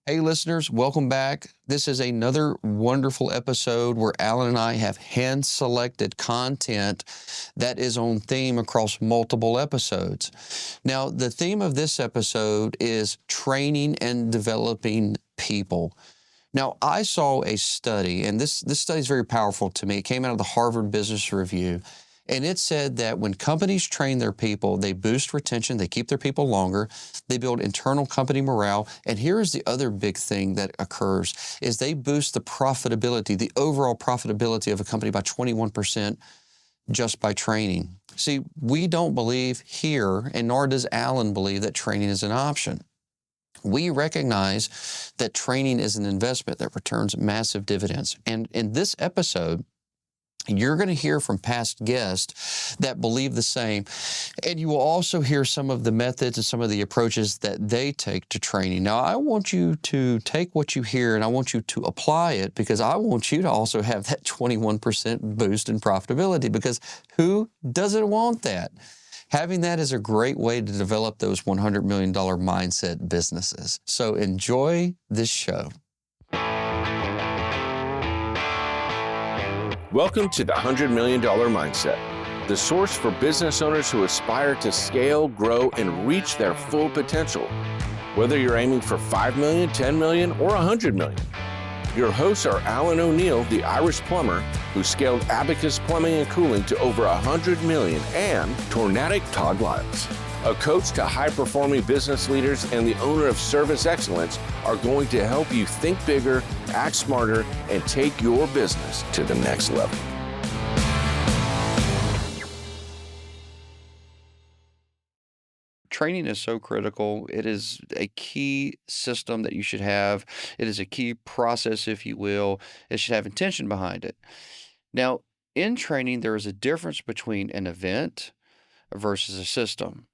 Hey, listeners, welcome back. This is another wonderful episode where Alan and I have hand-selected content that is on theme across multiple episodes. Now, the theme of this episode is training and developing people. Now, I saw a study, and this study is very powerful to me. It came out of the Harvard Business Review, and it said that when companies train their people, they boost retention, they keep their people longer, they build internal company morale, and here is the other big thing that occurs, is they boost the profitability, the overall profitability of a company by 21% just by training. See, we don't believe here, and nor does Alan believe, that training is an option. We recognize that training is an investment that returns massive dividends. And in this episode, you're going to hear from past guests that believe the same. And you will also hear some of the methods and some of the approaches that they take to training. Now, I want you to take what you hear and I want you to apply it, because I want you to also have that 21% boost in profitability, because who doesn't want that? Having that is a great way to develop those $100 million mindset businesses. So enjoy this show. Welcome to the $100 Million Mindset, the source for business owners who aspire to scale, grow, and reach their full potential. Whether you're aiming for 5 million, 10 million, or 100 million. Your hosts are Alan O'Neill, the Irish plumber, who scaled Abacus Plumbing and Cooling to over 100 million, and Tornadic Todd Liles, a coach to high-performing business leaders and the owner of Service Excellence, are going to help you think bigger, act smarter, and take your business to the next level. Training is so critical. It is a key system that you should have. It is a key process, if you will. It should have intention behind it. Now, in training, there is a difference between an event versus a system.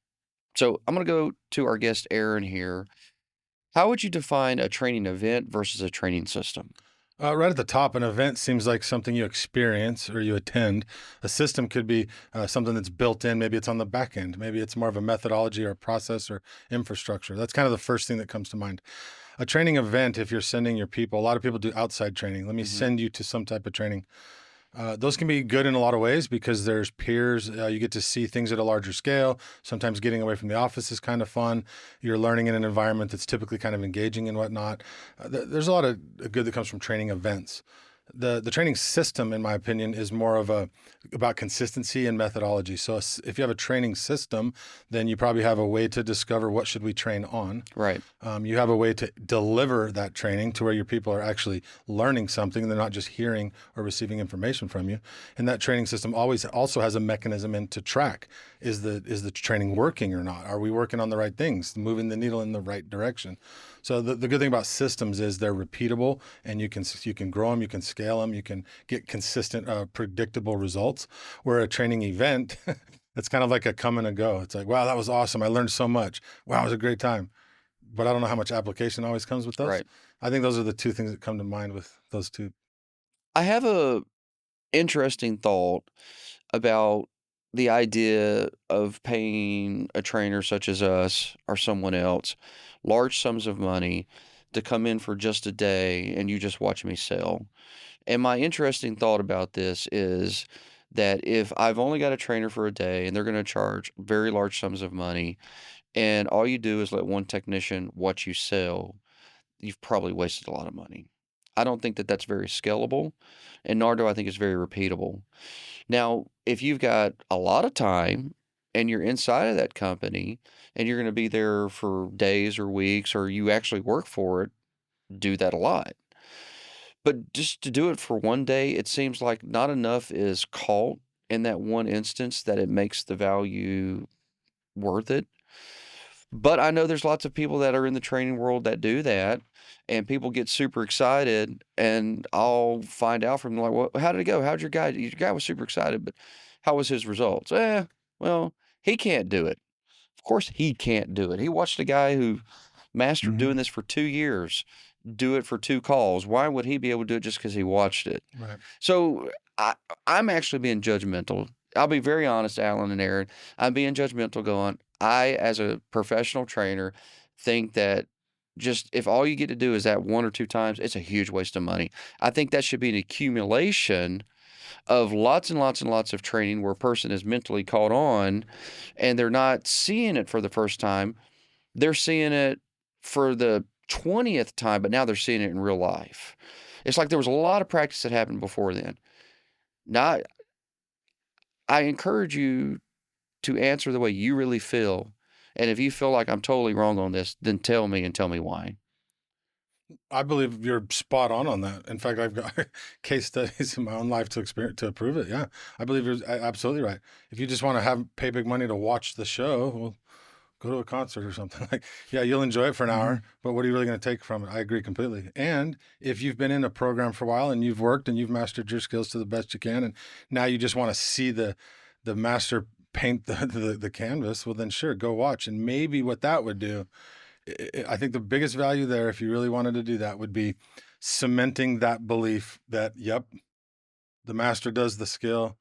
So I'm going to go to our guest, Aaron, here. How would you define a training event versus a training system? Right at the top, an event seems like something you experience or you attend. A system could be something that's built in. Maybe it's on the back end. Maybe it's more of a methodology or a process or infrastructure. That's kind of the first thing that comes to mind. A training event, if you're sending your people, a lot of people do outside training. Let me send you to some type of training. Those can be good in a lot of ways because there's peers. You get to see things at a larger scale. Sometimes getting away from the office is kind of fun. You're learning in an environment that's typically kind of engaging and whatnot. There's a lot of good that comes from training events. The training system, in my opinion, is more of about consistency and methodology. So if you have a training system, then you probably have a way to discover what should we train on. Right. You have a way to deliver that training to where your people are actually learning something. They're not just hearing or receiving information from you. And that training system always also has a mechanism in to track. Is the training working or not? Are we working on the right things, moving the needle in the right direction? So the good thing about systems is they're repeatable, and you can grow them, you can scale them, you can get consistent, predictable results. Where a training event, it's kind of like a come and a go. It's like, wow, that was awesome. I learned so much. Wow, it was a great time. But I don't know how much application always comes with those. Right. I think those are the two things that come to mind with those two. I have a interesting thought about the idea of paying a trainer such as us or someone else large sums of money to come in for just a day and you just watch me sell. And my interesting thought about this is that if I've only got a trainer for a day and they're going to charge very large sums of money, and all you do is let one technician watch you sell, you've probably wasted a lot of money. I don't think that that's very scalable, and nor do I think it's very repeatable. Now, if you've got a lot of time and you're inside of that company and you're going to be there for days or weeks, or you actually work for it, do that a lot. But just to do it for one day, it seems like not enough is caught in that one instance that it makes the value worth it. But I know there's lots of people that are in the training world that do that, and people get super excited, and I'll find out from them, like, well, how did it go? How'd your guy? Your guy was super excited, but how was his results? Well, he can't do it. Of course he can't do it. He watched a guy who mastered doing this for 2 years do it for 2 calls. Why would he be able to do it just because he watched it? Right. So I'm actually being judgmental. I'll be very honest, Alan and Aaron. I'm being judgmental going, I, as a professional trainer, think that Just if all you get to do is that 1 or 2 times, it's a huge waste of money. I think that should be an accumulation of lots and lots and lots of training where a person is mentally caught on and they're not seeing it for the first time. They're seeing it for the 20th time, but now they're seeing it in real life. It's like there was a lot of practice that happened before then. Now, I encourage you to answer the way you really feel. And if you feel like I'm totally wrong on this, then tell me and tell me why. I believe you're spot on that. In fact, I've got case studies in my own life to prove it. Yeah, I believe you're absolutely right. If you just want to pay big money to watch the show, well, go to a concert or something. Like, yeah, you'll enjoy it for an hour, but what are you really going to take from it? I agree completely. And if you've been in a program for a while and you've worked and you've mastered your skills to the best you can, and now you just want to see the master paint the canvas, well, then sure, go watch. And maybe what that would do, I think the biggest value there, if you really wanted to do that, would be cementing that belief that, yep, the master does the skill,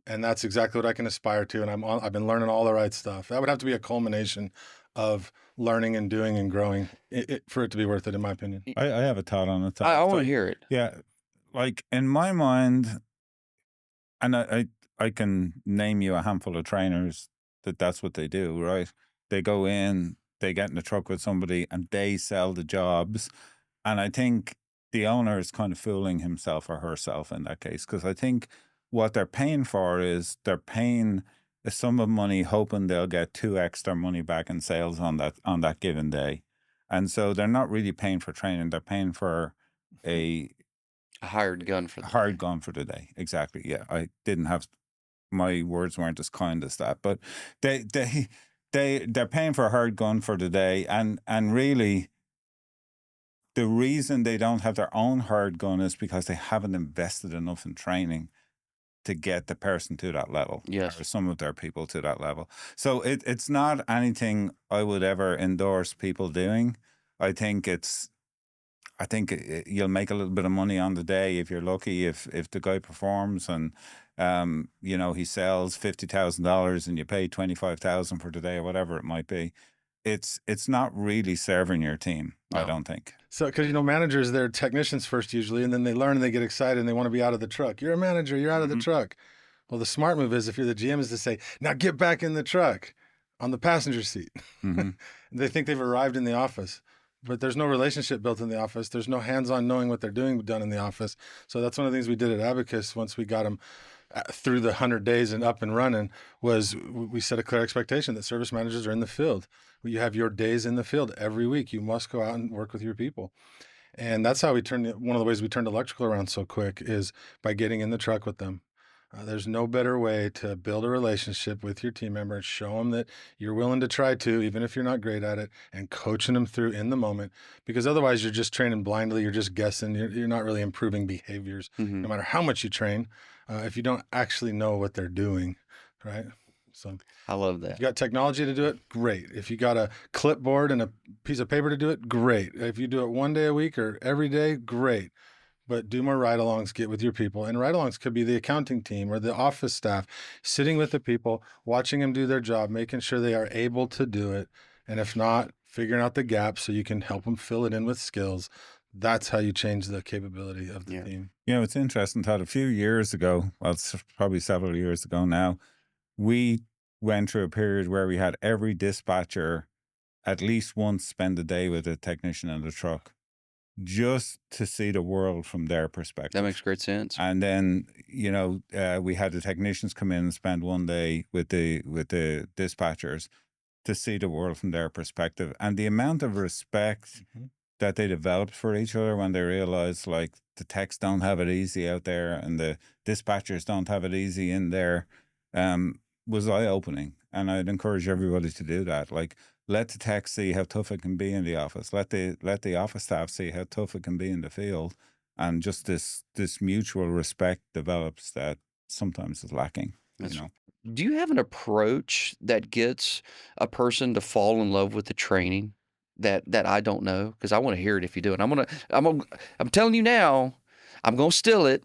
and that's exactly what I can aspire to. And I've been learning all the right stuff. That would have to be a culmination of learning and doing and growing for it to be worth it, in my opinion. I have a thought on it. I want to hear it. Yeah, like in my mind, and I can name you a handful of trainers that's what they do, right? They go in, they get in the truck with somebody, and they sell the jobs. And I think the owner is kind of fooling himself or herself in that case, because I think what they're paying for is they're paying a sum of money hoping they'll get 2x their money back in sales on that given day. And so they're not really paying for training, they're paying for a hired gun for the day. Exactly. Yeah. I didn't have, my words weren't as kind as that, but they're paying for a hired gun for the day. And really the reason they don't have their own hired gun is because they haven't invested enough in training to get the person to that level. Yes. Or some of their people to that level. So it's not anything I would ever endorse people doing. I think you'll make a little bit of money on the day if you're lucky, if the guy performs and he sells $50,000 and you pay $25,000 for the day or whatever it might be. It's not really serving your team, no. I don't think. So, because managers, they're technicians first usually, and then they learn and they get excited and they want to be out of the truck. You're a manager, you're out of the truck. Well, the smart move is, if you're the GM, is to say, now get back in the truck on the passenger seat. They think they've arrived in the office, but there's no relationship built in the office. There's no hands-on knowing what they're doing done in the office. So that's one of the things we did at Abacus once we got them through the 100 days and up and running, was we set a clear expectation that service managers are in the field. You have your days in the field every week. You must go out and work with your people. And that's how one of the ways we turned electrical around so quick is by getting in the truck with them. There's no better way to build a relationship with your team member and show them that you're willing to try to, even if you're not great at it, and coaching them through in the moment. Because otherwise you're just training blindly. You're just guessing. You're not really improving behaviors, no matter how much you train, if you don't actually know what they're doing, right? So I love that. If you got technology to do it, great. If you got a clipboard and a piece of paper to do it, great. If you do it one day a week or every day, great. But do more ride-alongs, get with your people. And ride-alongs could be the accounting team or the office staff, sitting with the people, watching them do their job, making sure they are able to do it. And if not, figuring out the gaps so you can help them fill it in with skills. That's how you change the capability of the team. It's interesting, Todd. A few years ago, well, it's probably several years ago now, we went through a period where we had every dispatcher at least once spend a day with a technician in the truck, just to see the world from their perspective. That makes great sense. And then, we had the technicians come in and spend one day with the dispatchers to see the world from their perspective. And the amount of respect that they developed for each other when they realized, like, the techs don't have it easy out there and the dispatchers don't have it easy in there, was eye-opening. And I'd encourage everybody to do that. Like, let the tech see how tough it can be in the office. Let the office staff see how tough it can be in the field. And just this mutual respect develops that sometimes is lacking. Do you have an approach that gets a person to fall in love with the training that I don't know? Because I want to hear it if you do it. I'm telling you now, I'm going to steal it.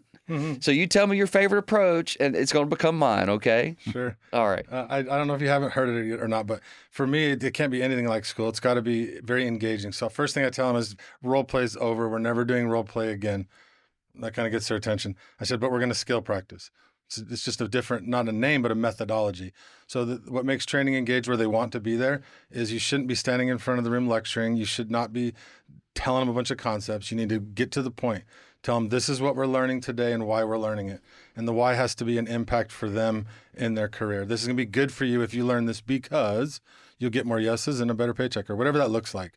So you tell me your favorite approach, and it's going to become mine, okay? Sure. All right. I don't know if you haven't heard it or not, but for me, it can't be anything like school. It's got to be very engaging. So first thing I tell them is role play's over. We're never doing role play again. That kind of gets their attention. I said, but we're going to skill practice. It's just a different, not a name, but a methodology. So what makes training engage where they want to be there is you shouldn't be standing in front of the room lecturing. You should not be telling them a bunch of concepts. You need to get to the point. Tell them this is what we're learning today and why we're learning it. And the why has to be an impact for them in their career. This is going to be good for you if you learn this because you'll get more yeses and a better paycheck or whatever that looks like.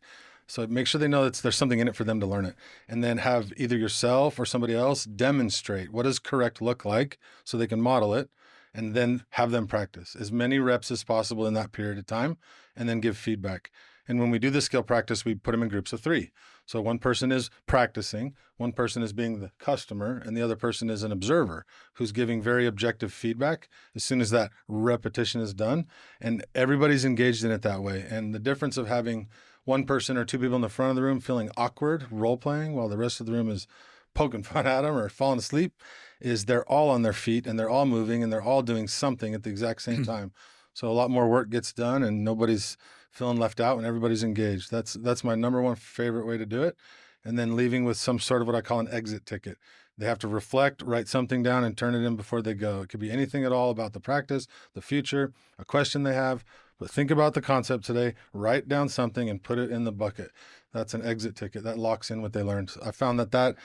So make sure they know that there's something in it for them to learn it. And then have either yourself or somebody else demonstrate what does correct look like so they can model it, and then have them practice as many reps as possible in that period of time and then give feedback. And when we do the skill practice, we put them in groups of 3. So one person is practicing, one person is being the customer, and the other person is an observer who's giving very objective feedback as soon as that repetition is done. And everybody's engaged in it that way. And the difference of having one person or 2 people in the front of the room feeling awkward role playing while the rest of the room is poking fun at them or falling asleep is they're all on their feet and they're all moving and they're all doing something at the exact same time. So a lot more work gets done and nobody's feeling left out and everybody's engaged. That's my number one favorite way to do it. And then leaving with some sort of what I call an exit ticket. They have to reflect, write something down, and turn it in before they go. It could be anything at all about the practice, the future, a question they have. But think about the concept today, write down something, and put it in the bucket. That's an exit ticket. That locks in what they learned. I found that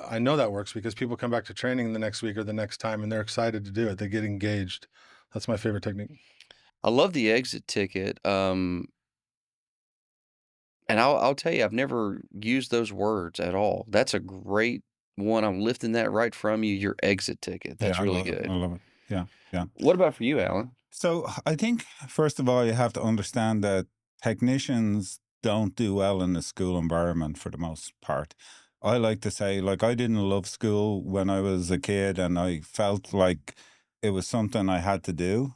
I know that works because people come back to training the next week or the next time, and they're excited to do it. They get engaged. That's my favorite technique. I love the exit ticket. And I'll tell you, I've never used those words at all. That's a great one. I'm lifting that right from you, your exit ticket. That's Yeah, really love it. good. I love it. Yeah, yeah. What about for you, Alan? So I think, first of all, you have to understand that technicians don't do well in the school environment for the most part. I like to say, like, I didn't love school when I was a kid, and I felt like it was something I had to do.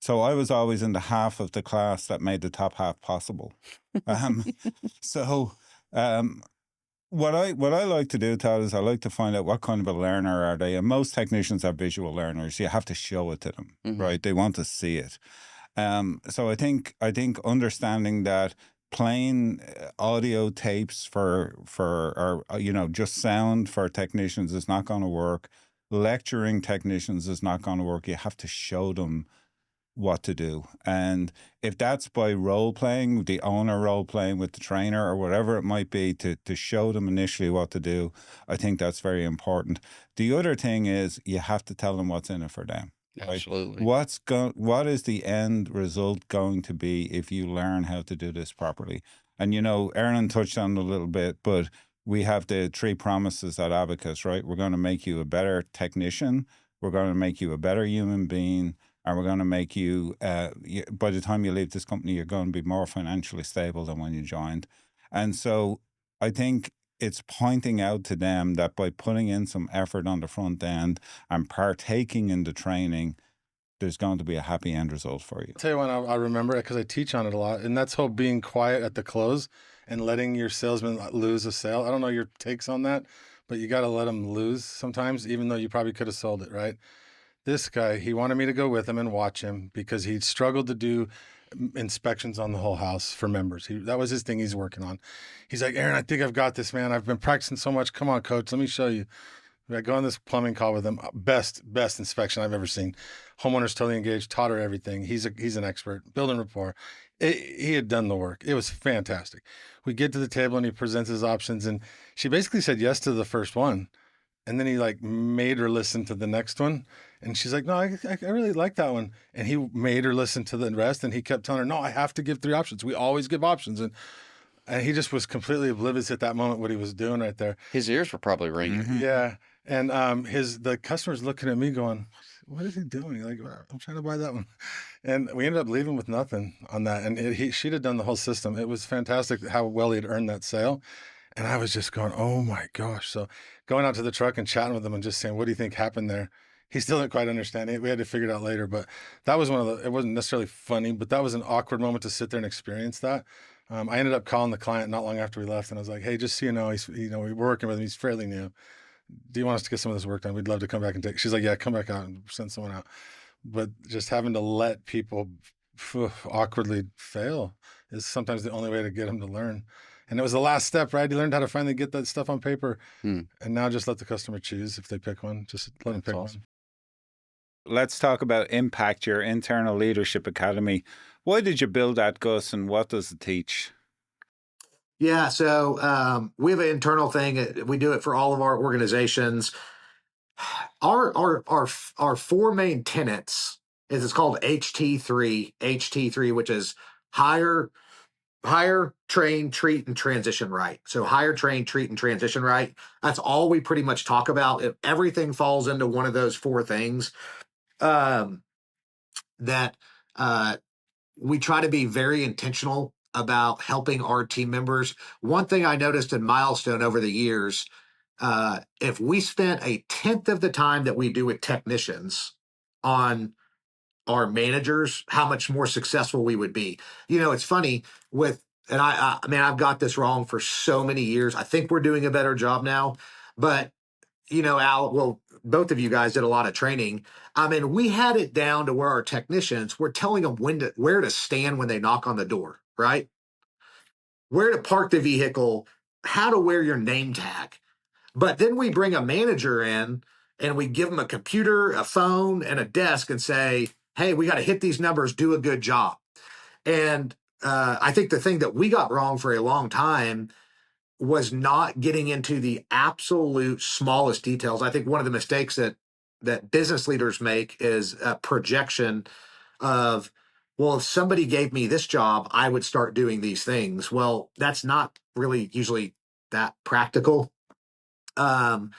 So I was always in the half of the class that made the top half possible. Um, so what I like to do, Todd, is I like to find out what kind of a learner are they. And most technicians are visual learners. You have to show it to them, right? They want to see it. So I think understanding that playing audio tapes for or just sound for technicians is not going to work. Lecturing technicians is not going to work. You have to show them what to do. And if that's by role playing, the owner role playing with the trainer or whatever it might be, to show them initially what to do, I think that's very important. The other thing is you have to tell them what's in it for them. Right? Absolutely. What is the end result going to be if you learn how to do this properly? And Aaron touched on it a little bit, but we have the 3 promises at Abacus, right? We're going to make you a better technician, we're going to make you a better human being, and we're going to make you, by the time you leave this company, you're going to be more financially stable than when you joined. And so I think it's pointing out to them that by putting in some effort on the front end and partaking in the training, there's going to be a happy end result for you. I'll tell you when I remember it because I teach on it a lot, and that's whole being quiet at the close and letting your salesman lose a sale. I don't know your takes on that, but you got to let them lose sometimes, even though you probably could have sold it, right? This guy, he wanted me to go with him and watch him because he struggled to do inspections on the whole house for members. That was his thing he's working on. He's like, Aaron, I think I've got this, man. I've been practicing so much. Come on, coach, let me show you. I go on this plumbing call with him. Best inspection I've ever seen. Homeowner's totally engaged, taught her everything. He's an expert, building rapport. He had done the work. It was fantastic. We get to the table and he presents his options, and she basically said yes to the first one. And then he made her listen to the next one. And she's like, no, I really like that one. And he made her listen to the rest. And he kept telling her, no, I have to give 3 options. We always give options. And he just was completely oblivious at that moment what he was doing right there. His ears were probably ringing. Yeah. And the customer's looking at me going, what is he doing? Like, I'm trying to buy that one. And we ended up leaving with nothing on that. And she'd have done the whole system. It was fantastic how well he'd earned that sale. And I was just going, oh my gosh. So going out to the truck and chatting with him and just saying, what do you think happened there? He still didn't quite understand it. We had to figure it out later. But that was it wasn't necessarily funny, but that was an awkward moment to sit there and experience that. I ended up calling the client not long after we left. And I was like, hey, just so you know, we're working with him. He's fairly new. do you want us to get some of this work done? We'd love to come back and take. She's like, yeah, come back out and send someone out. But just having to let people awkwardly fail is sometimes the only way to get them to learn. And it was the last step, right? You learned how to finally get that stuff on paper. And now just let the customer choose if they pick one. Just let them pick one. Let's talk about Impact, your internal leadership academy. Why did you build that, Gus, and what does it teach? Yeah, so we have an internal thing. We do it for all of our organizations. Our four main tenets is it's called HT3, which is hire, train, treat, and transition right. So hire, train, treat, and transition right. That's all we pretty much talk about. If everything falls into one of those four things, that we try to be very intentional about helping our team members. One thing I noticed in Milestone over the years, if we spent 1/10 of the time that we do with technicians on our managers, how much more successful we would be. You know, it's funny and I mean, I've got this wrong for so many years. I think we're doing a better job now, but you know, Al, well, both of you guys did a lot of training. I mean, we had it down to where our technicians were telling them where to stand when they knock on the door, right? Where to park the vehicle, how to wear your name tag. But then we bring a manager in and we give them a computer, a phone, and a desk and say, hey, we got to hit these numbers, do a good job. And I think the thing that we got wrong for a long time was not getting into the absolute smallest details. I think one of the mistakes that business leaders make is a projection of, well, if somebody gave me this job, I would start doing these things. Well, that's not really usually that practical. And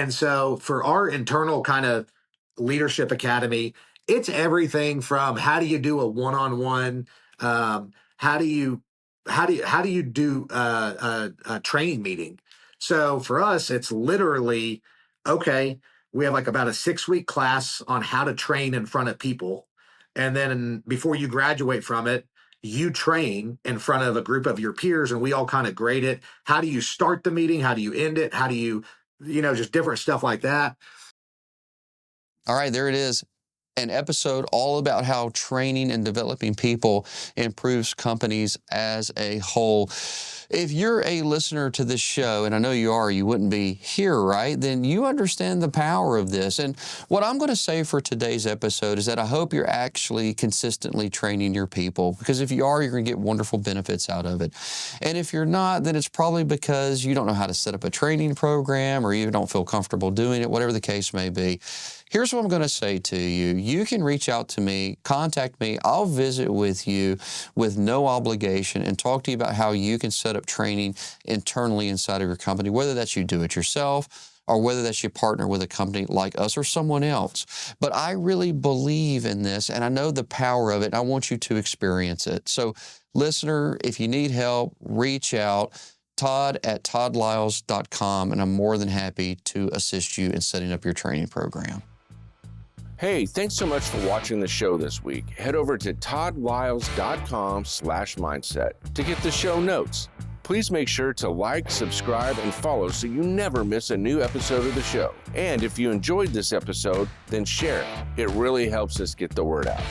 so for our internal kind of leadership academy, it's everything from how do you do a one-on-one, how do you do a training meeting. So for us, it's literally, okay, we have like about a 6-week class on how to train in front of people. And then before you graduate from it, you train in front of a group of your peers and we all kind of grade it. How do you start the meeting? How do you end it? How do you just different stuff like that. All right, there it is. An episode all about how training and developing people improves companies as a whole. If you're a listener to this show, and I know you are, you wouldn't be here, right? Then you understand the power of this. And what I'm going to say for today's episode is that I hope you're actually consistently training your people, because if you are, you're going to get wonderful benefits out of it. And if you're not, then it's probably because you don't know how to set up a training program or you don't feel comfortable doing it, whatever the case may be. Here's what I'm going to say to you. You can reach out to me, contact me. I'll visit with you with no obligation and talk to you about how you can set up training internally inside of your company, whether that's you do it yourself or whether that's you partner with a company like us or someone else. But I really believe in this, and I know the power of it, and I want you to experience it. So, listener, if you need help, reach out. Todd at toddliles.com, and I'm more than happy to assist you in setting up your training program. Hey, thanks so much for watching the show this week. Head over to toddliles.com/mindset to get the show notes. Please make sure to like, subscribe, and follow so you never miss a new episode of the show. And if you enjoyed this episode, then share it. It really helps us get the word out.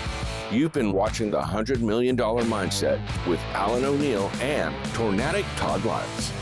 You've been watching the $100 Million Mindset with Alan O'Neill and Tornadic Todd Liles.